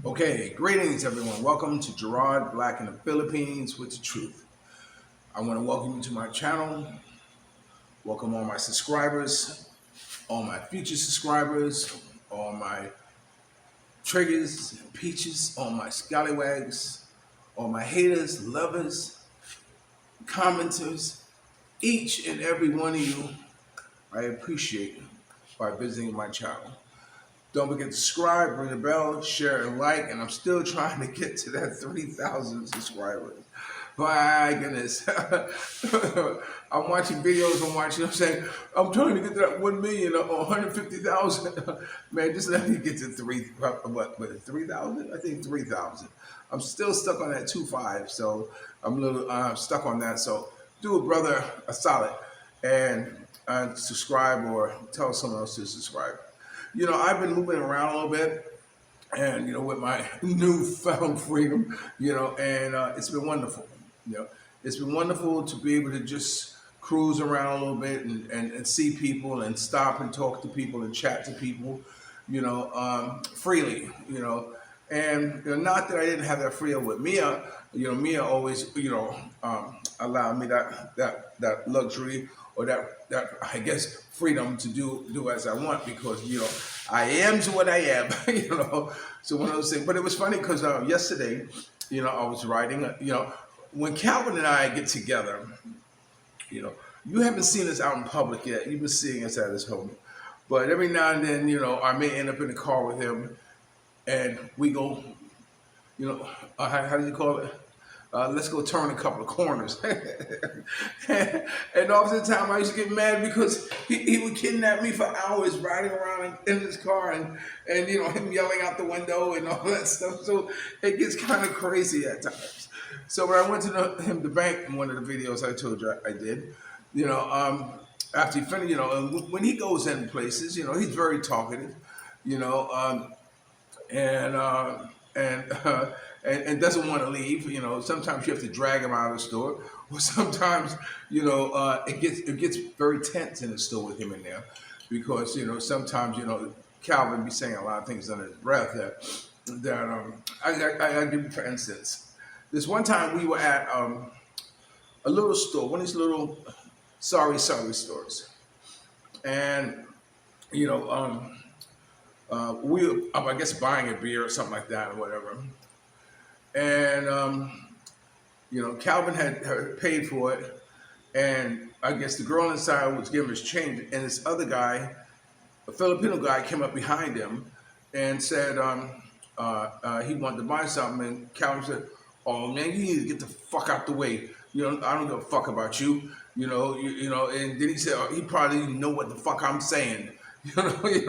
Okay, greetings everyone. Welcome to Gerard, Black in the Philippines with the Truth. I want to welcome you to my channel. Welcome all my subscribers, all my future subscribers, all my triggers, peaches, all my scallywags, all my haters, lovers, commenters, each and every one of you, I appreciate by visiting my channel. Don't forget to subscribe, ring the bell, share, and like. And I'm still trying to get to that 3,000 subscribers. My goodness. I'm watching videos, I'm saying, I'm trying to get to that 1 million or 150,000. Man, just let me get to 3,000? I think 3,000. I'm still stuck on that 2.5, so I'm a little stuck on that. So do a brother a solid and subscribe or tell someone else to subscribe. You know, I've been moving around a little bit and, with my newfound freedom, and it's been wonderful. It's been wonderful to be able to just cruise around a little bit and see people and stop and talk to people and chat to people, freely, and not that I didn't have that freedom with Mia. Mia always, allowed me that luxury or that I guess freedom to do as I want because I am to what I am. So one of those things. But it was funny because yesterday, I was writing. When Calvin and I get together, you haven't seen us out in public yet. You've been seeing us at his home, but every now and then, I may end up in the car with him, and we go, how do you call it? Let's go turn a couple of corners. And often the time I used to get mad because he would kidnap me for hours riding around in his car and him yelling out the window and all that stuff. So it gets kind of crazy at times. So when I went to the bank in one of the videos I told you I did, after he finished, when he goes in places, he's very talkative, and doesn't want to leave. Sometimes you have to drag him out of the store, or sometimes it gets very tense in the store with him in there, because sometimes Calvin be saying a lot of things under his breath that I give you for instance. This one time we were at a little store, one of these little sorry stores, and we were, I guess, buying a beer or something like that or whatever. And, Calvin had paid for it. And I guess the girl inside was giving his change. And this other guy, a Filipino guy, came up behind him and said he wanted to buy something. And Calvin said, "Oh, man, you need to get the fuck out the way. I don't give a fuck about you. And then he said, he probably didn't know what the fuck I'm saying. Like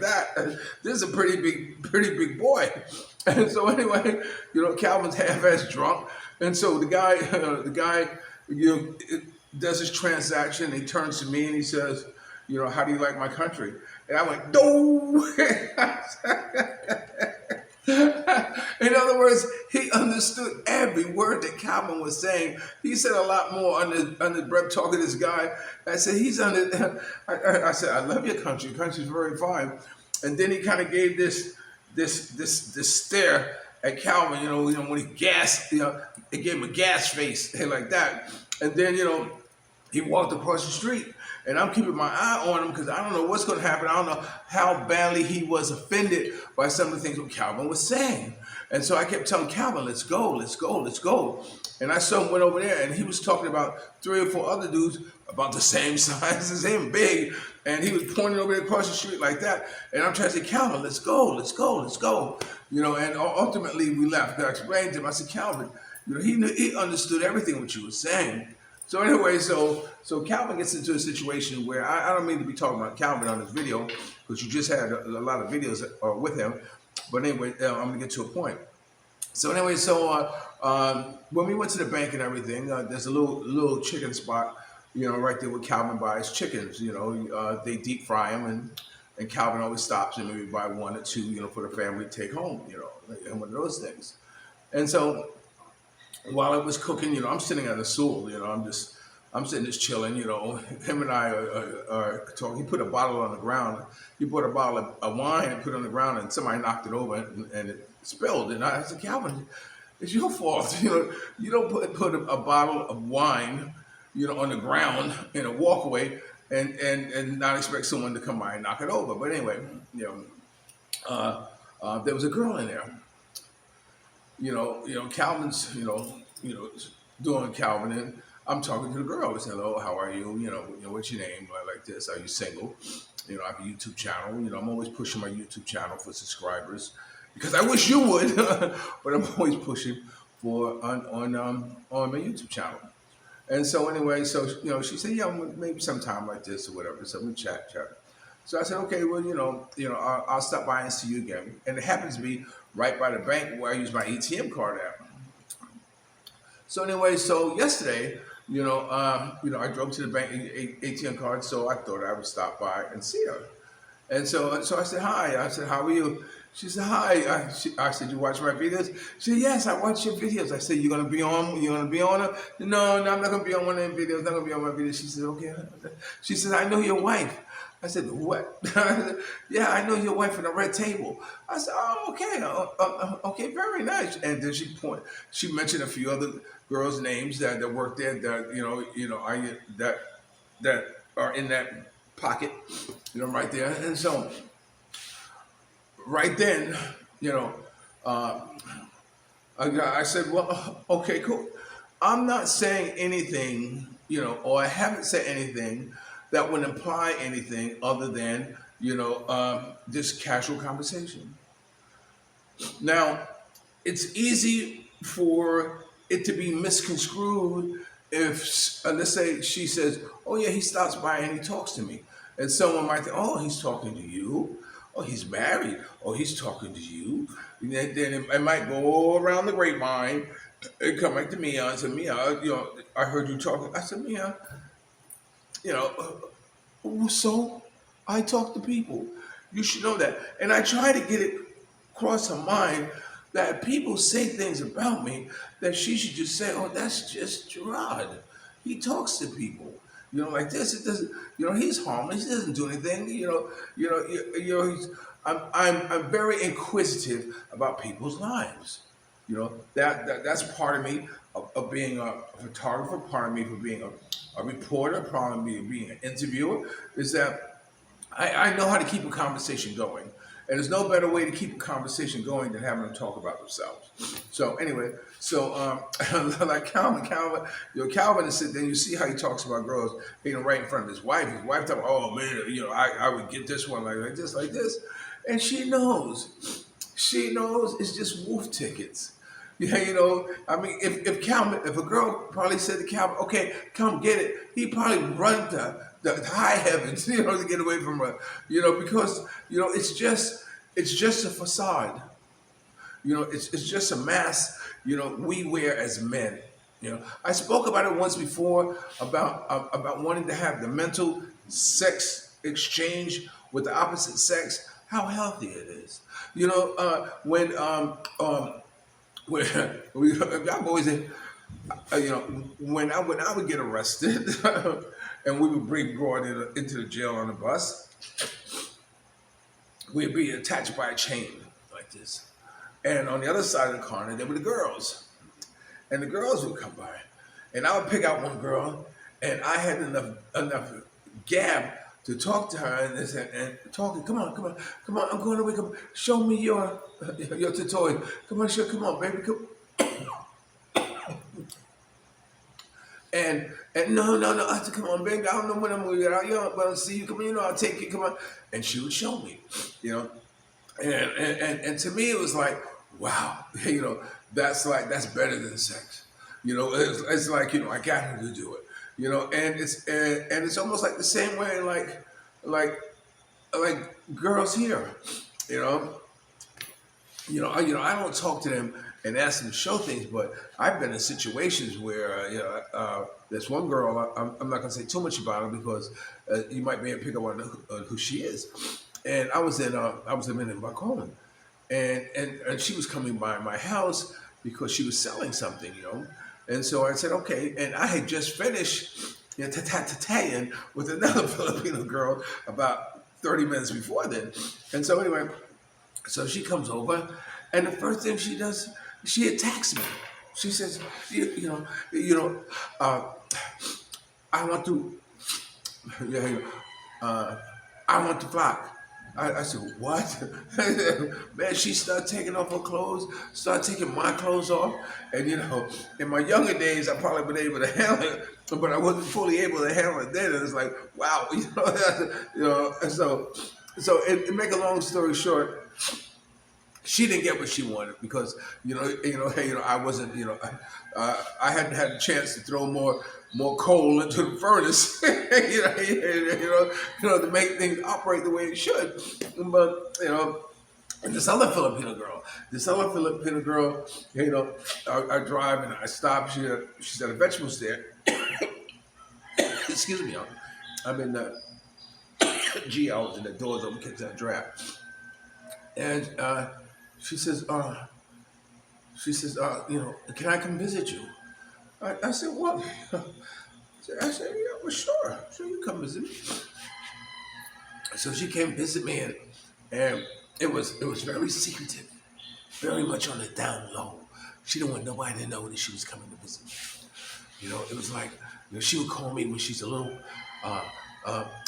that. This is a pretty big boy." And so anyway, Calvin's half-ass drunk, and so the guy, does his transaction. And he turns to me and he says, "How do you like my country?" And I went, "No." In other words, he understood every word that Calvin was saying. He said a lot more under breath talking to this guy. I said, I said, "I love your country. Your country's very fine." And then he kind of gave this stare at Calvin, when he gasped, it gave him a gas face like that. And then, he walked across the street. And I'm keeping my eye on him because I don't know what's going to happen. I don't know how badly he was offended by some of the things that Calvin was saying. And so I kept telling Calvin, "Let's go, let's go, let's go." And I saw him went over there, and he was talking about 3 or 4 other dudes about the same size as him, big. And he was pointing over there across the street like that. And I'm trying to say, "Calvin, let's go, let's go, let's go." And ultimately we left. I explained to him, I said, "Calvin, he understood everything what you were saying." So anyway, so Calvin gets into a situation where I don't mean to be talking about Calvin on this video because you just had a lot of videos with him. But anyway, I'm going to get to a point. So anyway, when we went to the bank and everything, there's a little chicken spot, right there where Calvin buys chickens. They deep fry them, and Calvin always stops and maybe buy 1 or 2, for the family to take home, and one of those things. And so while I was cooking, I'm sitting at a stool, I'm sitting just chilling, him and I are talking. He put a bottle on the ground. He bought a bottle of wine and put it on the ground, and somebody knocked it over, and spilled. And I said, Calvin, it's your fault. You don't put a bottle of wine, on the ground in a walkway and not expect someone to come by and knock it over. But anyway, you know, there was a girl in there. Calvin's, doing Calvin, and I'm talking to the girl. I said, "Hello, how are you? What's your name? Like this? Are you single? I have a YouTube channel. I'm always pushing my YouTube channel for subscribers because I wish you would, but I'm always pushing for on my YouTube channel." And so anyway, so she said, "Yeah, maybe sometime like this or whatever." So we chat. So I said, "Okay, well, I'll stop by and see you again." And it happens to be right by the bank where I use my ATM card at. So anyway, so yesterday, I drove to the bank ATM card, so I thought I would stop by and see her. And so I said, "Hi." I said, "How are you?" She said, "Hi." I said, "You watch my videos?" She said, "Yes, I watch your videos." I said, "You gonna be on? You gonna be on them?" No, I'm not gonna be on one of them videos. Not gonna be on my videos. She said, "Okay." She said, "I know your wife." I said, "What?" "Yeah, I know your wife in the red table." I said, "Oh, okay, okay, very nice." And then she mentioned a few other girls' names that work there that that are in that pocket, right there. And so right then, you know, uh, I said, "Well, okay, cool." I'm not saying anything, or I haven't said anything that would imply anything other than, just casual conversation. Now, it's easy for it to be misconstrued if, let's say, she says, "Oh yeah, he stops by and he talks to me," and someone might think, "Oh, he's talking to you. Oh, he's married. Oh, he's talking to you." And then it might go around the grapevine and come back to Mia and say, "Mia, I heard you talking." I said, "Mia, you know, so I talk to people. You should know that." And I try to get it across her mind that people say things about me that she should just say, "Oh, that's just Gerard. He talks to people." Like this. It doesn't. He's harmless. He doesn't do anything. I'm very inquisitive about people's lives. That's part of me of being a photographer. Part of me for being a reporter. Part of me of being an interviewer is that I know how to keep a conversation going. And there's no better way to keep a conversation going than having them talk about themselves. So anyway, like Calvin, Calvin is sitting there. You see how he talks about girls, right in front of his wife. His wife talking, "Oh man, I would get this one like this, like this," and she knows. She knows it's just wolf tickets. Yeah, I mean, if Calvin, if a girl probably said to Calvin, "Okay, come get it," he probably run to the high heavens, to get away from her, because it's just a facade. It's just a mask, we wear as men. I spoke about it once before about wanting to have the mental sex exchange with the opposite sex, how healthy it is. When I've always said, when I would get arrested, and we would bring brought into the jail on the bus, we'd be attached by a chain like this. And on the other side of the corner, there were the girls. And the girls would come by. And I would pick out one girl, and I had enough gab to talk to her and talking. "Come on, I'm going away. Come, show me your tutorial. Come on, baby, come." And no. I said, "Come on, baby. I don't know when I'm gonna get out. But I'll see you. Come on, I'll take you. Come on." And she would show me, and to me it was like, wow, that's better than sex. It's like I got her to do it. And it's almost like the same way like girls here, you know. I don't talk to them and ask them to show things, but I've been in situations where, there's one girl. I'm not gonna say too much about her because you might be able to pick up on who she is. And I was living in back home, and she was coming by my house because she was selling something, And so I said, okay, and I had just finished Italian with another Filipino girl about 30 minutes before then. And so anyway, so she comes over And the first thing she does, she attacks me. She says, you know, uh, I want to, yeah, I want to fly. I said, what? Man, she started taking off her clothes, started taking my clothes off. And, in my younger days, I probably been able to handle it, but I wasn't fully able to handle it then. And it's like, wow, and so to make a long story short, she didn't get what she wanted because hey, I wasn't I hadn't had a chance to throw more coal into the furnace to make things operate the way it should. But and this other Filipino girl, I drive and I stop. She's at a vegetable stand. Excuse me, I'm in the G hours and the doors open, catch that draft. And she says, can I come visit you? I said, what? I said, yeah, well, sure, you come visit me. So she came visit me, and it was very secretive, very much on the down low. She didn't want nobody to know that she was coming to visit me. It was like, she would call me when she's a little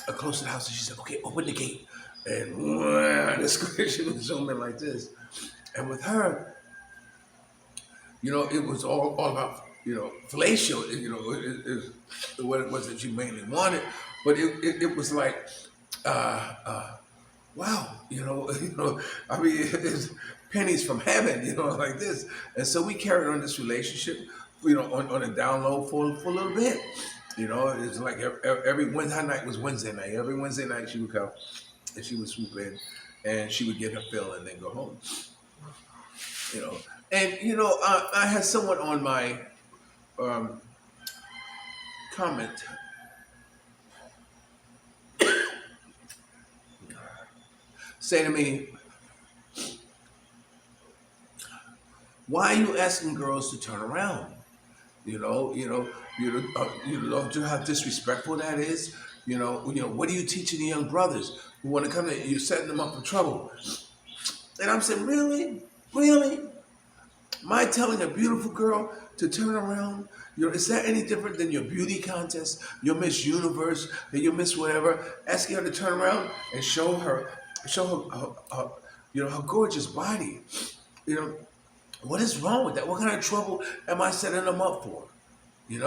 close to the house, and she said, okay, open the gate. And she would zoom in like this. And with her, it was all about, fellatio, what it was that you mainly wanted. But it was like, wow, I mean, it's pennies from heaven, like this. And so we carried on this relationship, on a down low for a little bit. It's like every Wednesday night was Wednesday night. Every Wednesday night she would come and she would swoop in and she would get her fill and then go home. And I had someone on my comment say to me, why are you asking girls to turn around? Don't you know how disrespectful that is? What are you teaching the young brothers who want to come in? You're setting them up for trouble. And I'm saying, really? Am I telling a beautiful girl to turn around? Is that any different than your beauty contest, your Miss Universe, or your Miss whatever? Asking her to turn around and show her her gorgeous body. What is wrong with that? What kind of trouble am I setting them up for? It's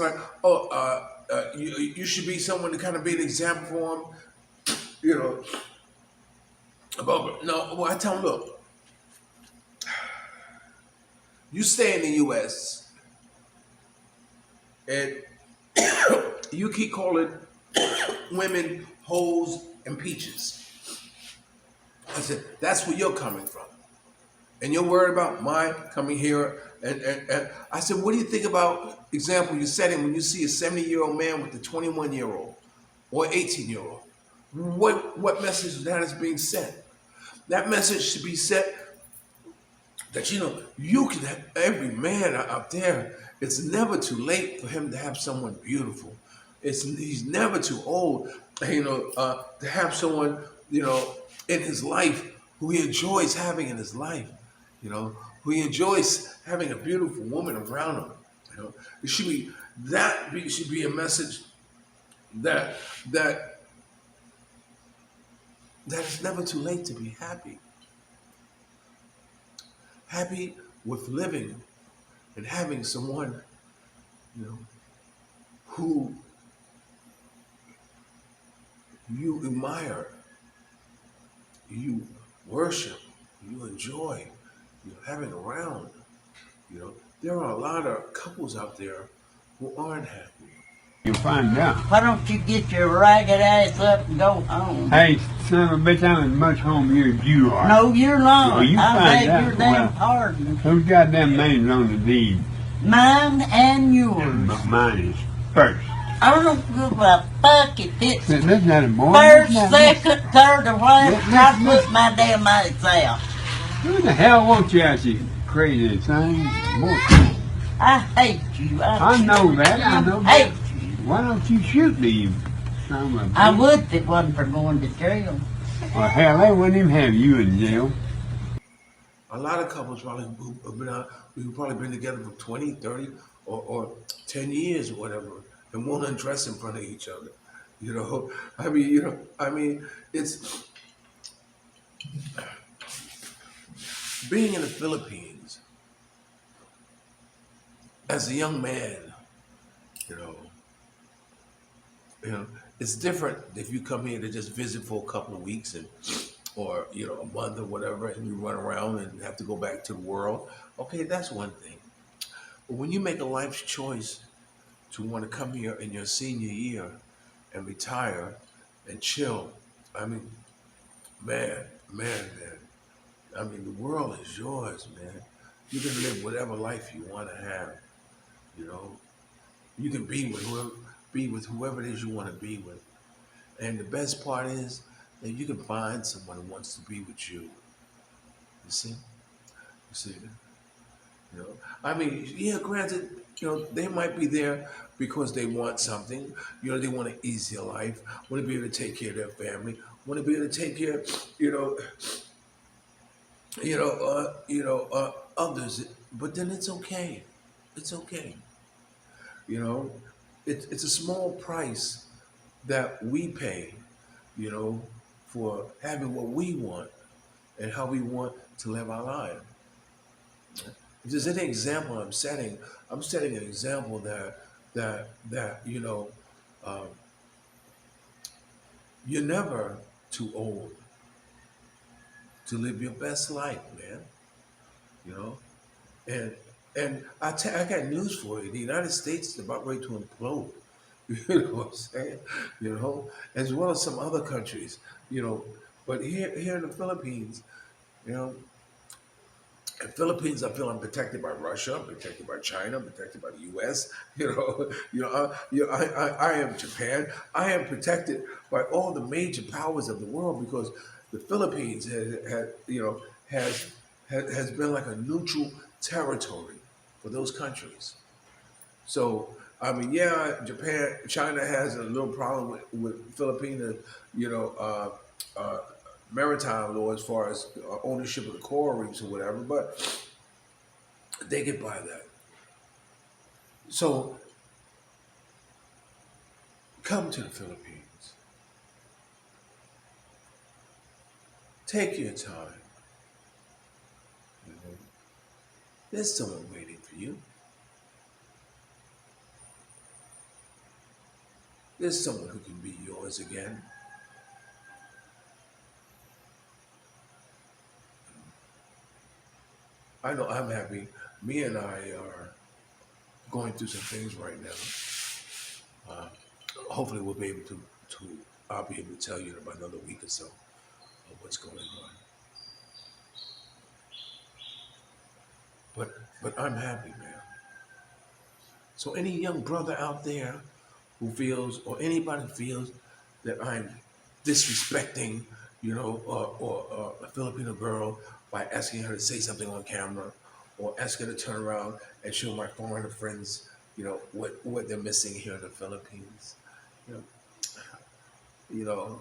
like, you should be someone to kind of be an example for them. I tell them, look, you stay in the U.S. and you keep calling women hoes and peaches. I said, that's where you're coming from. And you're worried about my coming here. And I said, what do you think about, example, you're setting when you see a 70-year-old man with a 21-year-old or 18-year-old? What message that is being sent? That message should be sent that, you can have every man out there. It's never too late for him to have someone beautiful. He's never too old, to have someone, in his life who he enjoys having in his life, who he enjoys having a beautiful woman around him. It should be a message that it's never too late to be happy. Happy with living and having someone, who you admire, you worship, you enjoy, having around. There are a lot of couples out there who aren't happy. You find out. Why don't you get your ragged ass up and go home? Hey, son of a bitch, I'm as much home here as you are. No, you're not. Well, you I find beg out. your damn Well, pardon. whose goddamn name's on the deed? Mine and yours. But mine is first. I don't give a fuck if it's That's not a boy. first, second, third, or whatever. I put my damn ass out. Who the hell wants you out, you crazy thing? I hate you. I know that. I know hate that. you. Why don't you shoot me, you son of a bitch? I would if it wasn't for going to jail. Well, hell, they wouldn't even have you in jail. A lot of couples probably who have been out, we've probably been together for 20, 30, or 10 years or whatever, and won't undress in front of each other. I mean, it's being in the Philippines as a young man, you know, you know, it's different if you come here to just visit for a couple of weeks and or a month or whatever, and you run around and have to go back to the world. Okay, that's one thing. But when you make a life choice to want to come here in your senior year and retire and chill, I mean, man. I mean, the world is yours, man. You can live whatever life you want to have. You know, you can be with whoever it is you want to be with. And the best part is that you can find someone who wants to be with you. You see, you see. I mean, yeah, granted, they might be there because they want something. They want an easier life, want to be able to take care of their family, want to be able to take care, you know, others. But then it's okay. It's okay. You know, it's a small price that we pay, you know, for having what we want and how we want to live our life. If there's any example I'm setting an example that um, you're never too old to live your best life, man. You know, and I got news for you. The United States is about ready to implode. You know what I'm saying? As well as some other countries. You know, but here in the Philippines, you know, in Philippines, I feel I'm protected by Russia, I'm protected by China, I'm protected by the U.S. I am Japan. I am protected by all the major powers of the world because the Philippines has been like a neutral territory for those countries. So I mean, yeah, Japan, China has a little problem with Filipino, you know, maritime law as far as ownership of the coral reefs or whatever, but they get by that. So come to the Philippines, take your time. You know, there's someone waiting for you. There's someone who can be yours again. I know I'm happy. Me and I are going through some things right now. Uh, Hopefully, we'll be able to. I'll be able to tell you in about another week or so of what's going on. But but I'm happy, man. So any young brother out there who feels, or anybody feels that I'm disrespecting, a Filipino girl by asking her to say something on camera, or asking her to turn around and show my foreigner friends, what they're missing here in the Philippines. You know,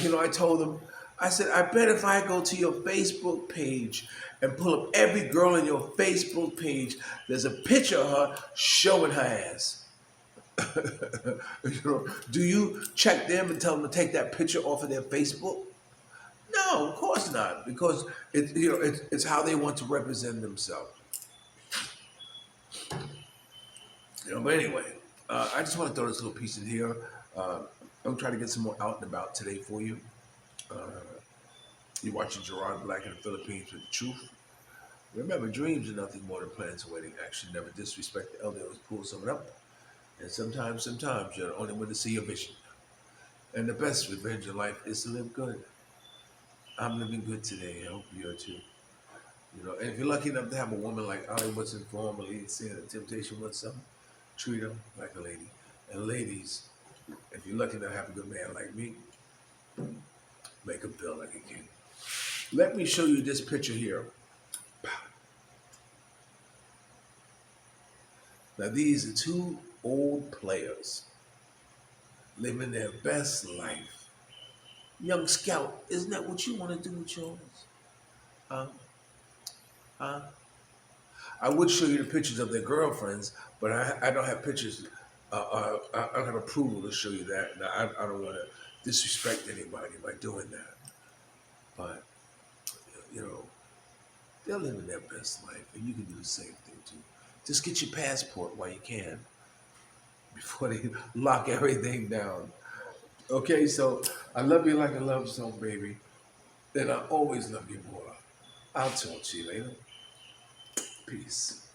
you know, I told them, I said, I bet if I go to your Facebook page and pull up every girl in your Facebook page, there's a picture of her showing her ass. Do you check them and tell them to take that picture off of their Facebook? No, of course not, because it's how they want to represent themselves. But anyway, I just want to throw this little piece in here. I'm trying to get some more out and about today for you. Uh, you're watching Gerard Black in the Philippines with the truth. Remember, dreams are nothing more than plans of waiting action. Never disrespect the elder who's pulled someone up. And sometimes you're the only one to see your vision. And the best revenge in life is to live good. I'm living good today. I hope you are too. And if you're lucky enough to have a woman like Ali was informally saying that temptation wants something, treat her like a lady. And ladies, if you're lucky enough to have a good man like me, make him feel like a king. Let me show you this picture here. Now these are two old players living their best life. Young Scout, isn't that what you want to do with yours? Uh, uh, I would show you the pictures of their girlfriends, but I don't have pictures. I don't have approval to show you that. And I don't want to disrespect anybody by doing that. But, you know, they're living their best life, and you can do the same thing too. Just get your passport while you can before they lock everything down. Okay, so I love you like a love song, baby. Then I always love you more. I'll talk to you later. Peace.